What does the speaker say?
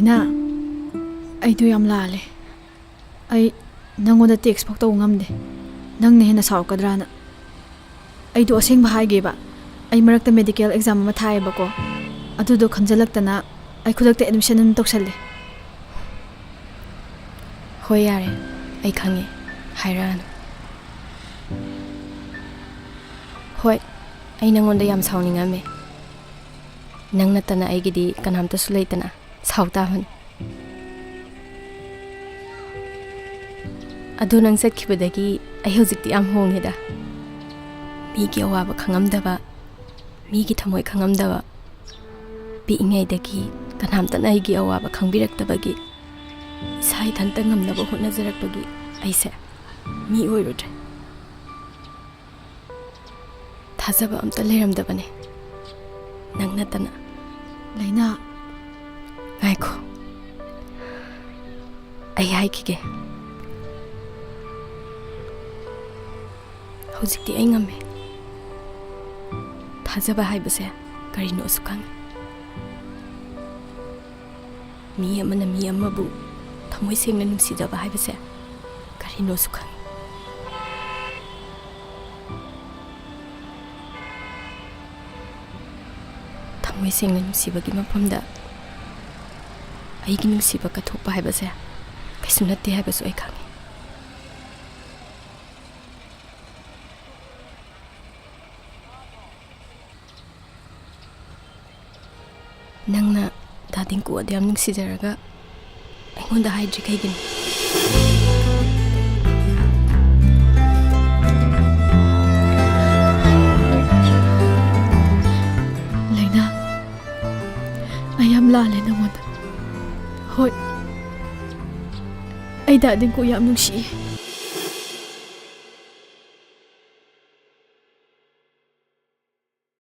Laina, aidu yam laale. Ai nangonda text phok taw ngamde. Nangna hena saukadra na. Aidu aseng bahai ge ba. Ai marakta medical exam ma thai ba ko. Adu do khanjalaktana ai khudakte admission nun toksalle. Hoi yare, ai khange. Hairan. Hoi, ai nangonda yam sauningame. Nang natana ai gidi kanamta sulaitana. Sauta hun. Adu nang satkibadagi ai hojikti am hongneda. Migi awaba khangamdaba, migi thamoi khangamdaba. Piingaidagi kanamtana aigi awaba khangbiraktabagi. Sai thanta ngamnaba hotnajarakbagi aise mi oirudre. Thajaba amta leramdabane. Nang natana. Laina, Ngaiko. Ai haikige. Hojikti ai ngame. Thajaba haibase karino sukang. Mi amana mi amabu thamoi sengna nungsidaba haibase karino sukang. Thamoi sengna nungsibagi mafamda aigi nungsiba kathokpa haibase kaisu natte haibasu ai khange. Nangna dading ko adiyam nungsijaraga aingonda haidri kaigin. Laina, ai yam laale nangonda. Hoi, ai dading ko yam nungsi.